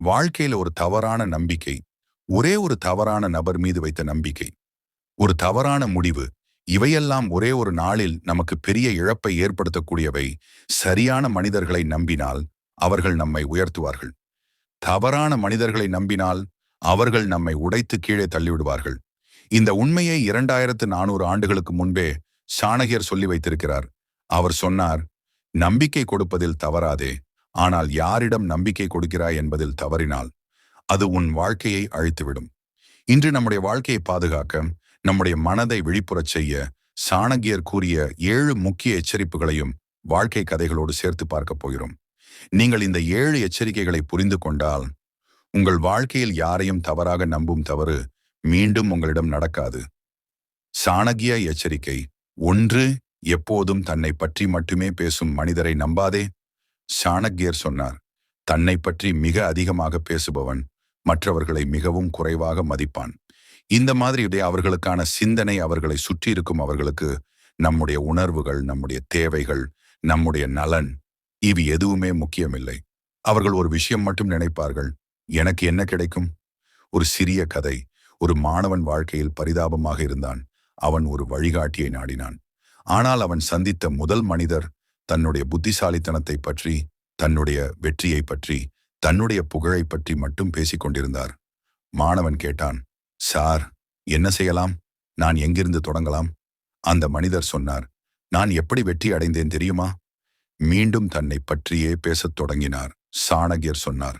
வாழ்க்கையில ஒரு தவறான நம்பிக்கை, ஒரே ஒரு தவறான நபர் மீது வைத்த நம்பிக்கை, ஒரு தவறான முடிவு, இவையெல்லாம் ஒரே ஒரு நாளில் நமக்கு பெரிய இழப்பை ஏற்படுத்தக்கூடியவை. சரியான மனிதர்களை நம்பினால் அவர்கள் நம்மை உயர்த்துவார்கள். தவறான மனிதர்களை நம்பினால் அவர்கள் நம்மை உடைத்து கீழே தள்ளிவிடுவார்கள். இந்த உண்மையை 2400 ஆண்டுகளுக்கு முன்பே சாணகியர் சொல்லி வைத்திருக்கிறார். அவர் சொன்னார், நம்பிக்கை கொடுப்பதில் தவறாதே, ஆனால் யாரிடம் நம்பிக்கை கொடுக்கிறாய் என்பதில் தவறினால் அது உன் வாழ்க்கையை அழித்துவிடும். இன்று நம்முடைய வாழ்க்கையை பாதுகாக்க, நம்முடைய மனதை விழிப்புறச் செய்ய சாணகியர் கூறிய 7 முக்கிய எச்சரிப்புகளையும் வாழ்க்கை கதைகளோடு சேர்த்து பார்க்கப் போகிறோம். நீங்கள் இந்த 7 எச்சரிக்கைகளை புரிந்து கொண்டால் உங்கள் வாழ்க்கையில் யாரையும் தவறாக நம்பும் தவறு மீண்டும் உங்களிடம் நடக்காது. சாணகிய எச்சரிக்கை 1. எப்போதும் தன்னை பற்றி மட்டுமே பேசும் மனிதரை நம்பாதே. சாணக்கியர் சொன்னார், தன்னை பற்றி மிக அதிகமாக பேசுபவன் மற்றவர்களை மிகவும் குறைவாக மதிப்பான். இந்த மாதிரி அவர்களுக்கான சிந்தனை, அவர்களை சுற்றி இருக்கும் அவர்களுக்கு நம்முடைய உணர்வுகள், நம்முடைய தேவைகள், நம்முடைய நலன், இவை எதுவுமே முக்கியமில்லை. அவர்கள் ஒரு விஷயம் மட்டும் நினைப்பார்கள், எனக்கு என்ன கிடைக்கும்? ஒரு சிறிய கதை. ஒரு மாணவன் வாழ்க்கையில் பரிதாபமாக இருந்தான். அவன் ஒரு வழிகாட்டியை நாடினான். ஆனால் அவன் சந்தித்த முதல் மனிதர் தன்னுடைய புத்திசாலித்தனத்தை பற்றி, தன்னுடைய வெற்றியை பற்றி, தன்னுடைய புகழை பற்றி மட்டும் பேசிக் கொண்டிருந்தார். மாணவன் கேட்டான், சார், என்ன செய்யலாம்? நான் எங்கிருந்து தொடங்கலாம்? அந்த மனிதர் சொன்னார், நான் எப்படி வெற்றி அடைந்தேன் தெரியுமா? மீண்டும் தன்னை பற்றியே பேசத் தொடங்கினார். சாணகியர் சொன்னார்,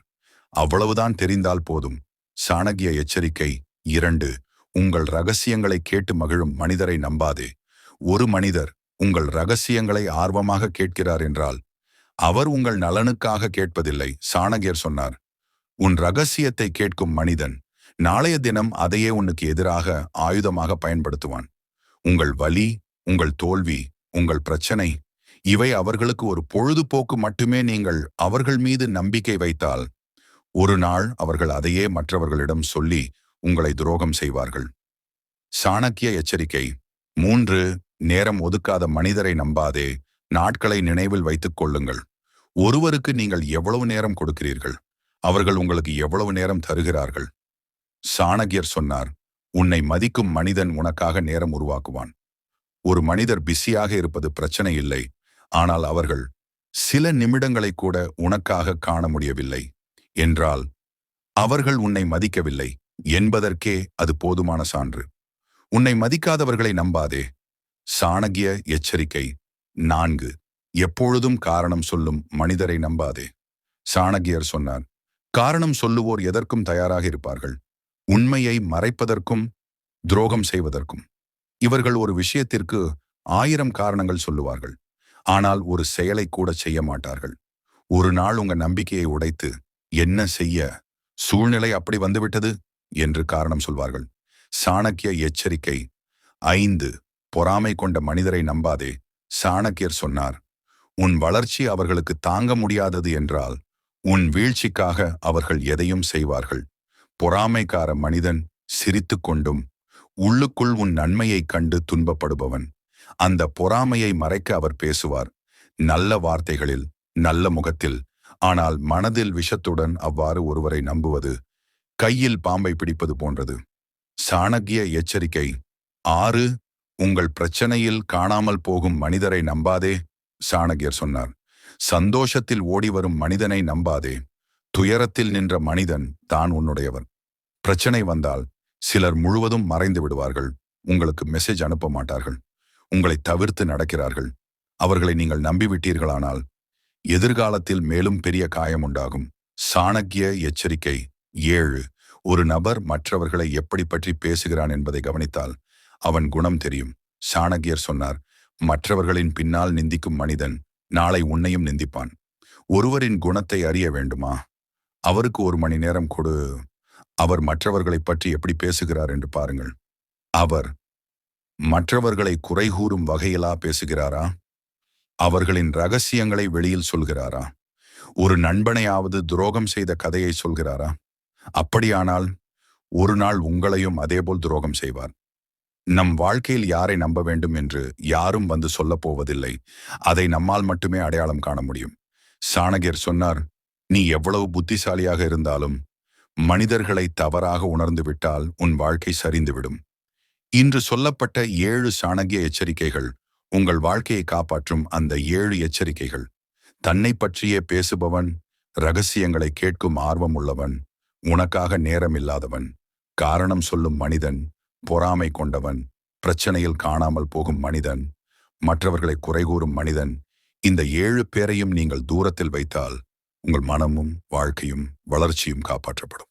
அவ்வளவுதான் தெரிந்தால் போதும். சாணகிய எச்சரிக்கை 2. உங்கள் ரகசியங்களை கேட்டு மகிழும் மனிதரை நம்பாதே. ஒரு மனிதர் உங்கள் ரகசியங்களை ஆர்வமாக கேட்கிறார் என்றால் அவர் உங்கள் நலனுக்காக கேட்பதில்லை. சாணகியர் சொன்னார், உன் ரகசியத்தை கேட்கும் மனிதன் நாளைய தினம் அதையே உனக்கு எதிராக ஆயுதமாக பயன்படுத்துவான். உங்கள் வலி, உங்கள் தோல்வி, உங்கள் பிரச்சனை, இவை அவர்களுக்கு ஒரு பொழுதுபோக்கு மட்டுமே. நீங்கள் அவர்கள் மீது நம்பிக்கை வைத்தால் ஒரு நாள் அவர்கள் அதையே மற்றவர்களிடம் சொல்லி உங்களை துரோகம் செய்வார்கள். சாணக்கிய எச்சரிக்கை 3. நேரம் ஒதுக்காத மனிதரை நம்பாதே. நாட்களை நினைவில் வைத்துக் கொள்ளுங்கள். ஒருவருக்கு நீங்கள் எவ்வளவு நேரம் கொடுக்கிறீர்கள், அவர்கள் உங்களுக்கு எவ்வளவு நேரம் தருகிறார்கள். சாணகியர் சொன்னார், உன்னை மதிக்கும் மனிதன் உனக்காக நேரம் உருவாக்குவான். ஒரு மனிதர் பிஸியாக இருப்பது பிரச்சனை இல்லை, ஆனால் அவர்கள் சில நிமிடங்களை கூட உனக்காக காண முடியவில்லை என்றால் அவர்கள் உன்னை மதிக்கவில்லை என்பதற்கே அது போதுமான சான்று. உன்னை மதிக்காதவர்களை நம்பாதே. சாணகிய எச்சரிக்கை 4. எப்பொழுதும் காரணம் சொல்லும் மனிதரை நம்பாதே. சாணகியர் சொன்னார், காரணம் சொல்லுவோர் எதற்கும் தயாராக இருப்பார்கள், உண்மையை மறைப்பதற்கும் துரோகம் செய்வதற்கும். இவர்கள் ஒரு விஷயத்திற்கு 1000 காரணங்கள் சொல்லுவார்கள், ஆனால் ஒரு செயலை கூட செய்ய மாட்டார்கள். ஒரு நாள் உங்க நம்பிக்கையை உடைத்து, என்ன செய்ய, சூழ்நிலை அப்படி வந்துவிட்டது என்று காரணம் சொல்வார்கள். சாணக்கிய எச்சரிக்கை 5. பொறாமை கொண்ட மனிதரை நம்பாதே. சாணக்கியர் சொன்னார், உன் வளர்ச்சி அவர்களுக்கு தாங்க முடியாதது என்றால் உன் வீழ்ச்சிக்காக அவர்கள் எதையும் செய்வார்கள். பொறாமைக்கார மனிதன் சிரித்து கொண்டும் உள்ளுக்குள் உன் நன்மையைக் கண்டு துன்பப்படுபவன். அந்த பொறாமையை மறைக்க அவர் பேசுவார், நல்ல வார்த்தைகளில், நல்ல முகத்தில், ஆனால் மனதில் விஷத்துடன். அவ்வாறு ஒருவரை நம்புவது கையில் பாம்பை பிடிப்பது போன்றது. சாணக்கிய எச்சரிக்கை 6. உங்கள் பிரச்சனையில் காணாமல் போகும் மனிதரை நம்பாதே. சாணகியர் சொன்னார், சந்தோஷத்தில் ஓடி வரும் மனிதனை நம்பாதே. துயரத்தில் நின்ற மனிதன் தான் உன்னுடையவர். பிரச்சனை வந்தால் சிலர் முழுவதும் மறைந்து விடுவார்கள். உங்களுக்கு மெசேஜ் அனுப்ப மாட்டார்கள். உங்களை தவிர்த்து நடக்கிறார்கள். அவர்களை நீங்கள் நம்பிவிட்டீர்களானால் எதிர்காலத்தில் மேலும் பெரிய காயம் உண்டாகும். சாணக்கிய எச்சரிக்கை 7. ஒரு நபர் மற்றவர்களை எப்படி பற்றி பேசுகிறான் என்பதை கவனித்தால் அவன் குணம் தெரியும். சாணகியர் சொன்னார், மற்றவர்களின் பின்னால் நிந்திக்கும் மனிதன் நாளை உன்னையும் நிந்திப்பான். ஒருவரின் குணத்தை அறிய வேண்டுமா? அவருக்கு 1 மணி நேரம் கொடு. அவர் மற்றவர்களை பற்றி எப்படி பேசுகிறார் என்று பாருங்கள். அவர் மற்றவர்களை குறைகூறும் வகையிலா பேசுகிறாரா? அவர்களின் ரகசியங்களை வெளியில் சொல்கிறாரா? ஒரு நண்பனையாவது துரோகம் செய்த கதையை சொல்கிறாரா? அப்படியானால் ஒரு நாள் உங்களையும் அதேபோல் துரோகம் செய்வார். நம் வாழ்க்கையில் யாரை நம்ப வேண்டும் என்று யாரும் வந்து சொல்லப் போவதில்லை. அதை நம்மால் மட்டுமே அடையாளம் காண முடியும். சாணகியர் சொன்னார், நீ எவ்வளவு புத்திசாலியாக இருந்தாலும் மனிதர்களை தவறாக உணர்ந்து விட்டால் உன் வாழ்க்கை சரிந்துவிடும். இன்று சொல்லப்பட்ட 7 சாணக்கிய எச்சரிக்கைகள் உங்கள் வாழ்க்கையை காப்பாற்றும் அந்த 7 எச்சரிக்கைகள். தன்னை பற்றியே பேசுபவன், ரகசியங்களை கேட்கும் ஆர்வம் உள்ளவன், உனக்காக நேரமில்லாதவன், காரணம் சொல்லும் மனிதன், பொறாமை கொண்டவன், பிரச்சனையில் காணாமல் போகும் மனிதன், மற்றவர்களை குறைகூறும் மனிதன். இந்த 7 பேரையும் நீங்கள் தூரத்தில் வைத்தால் உங்கள் மனமும் வாழ்க்கையும் வளர்ச்சியும் காப்பாற்றப்படும்.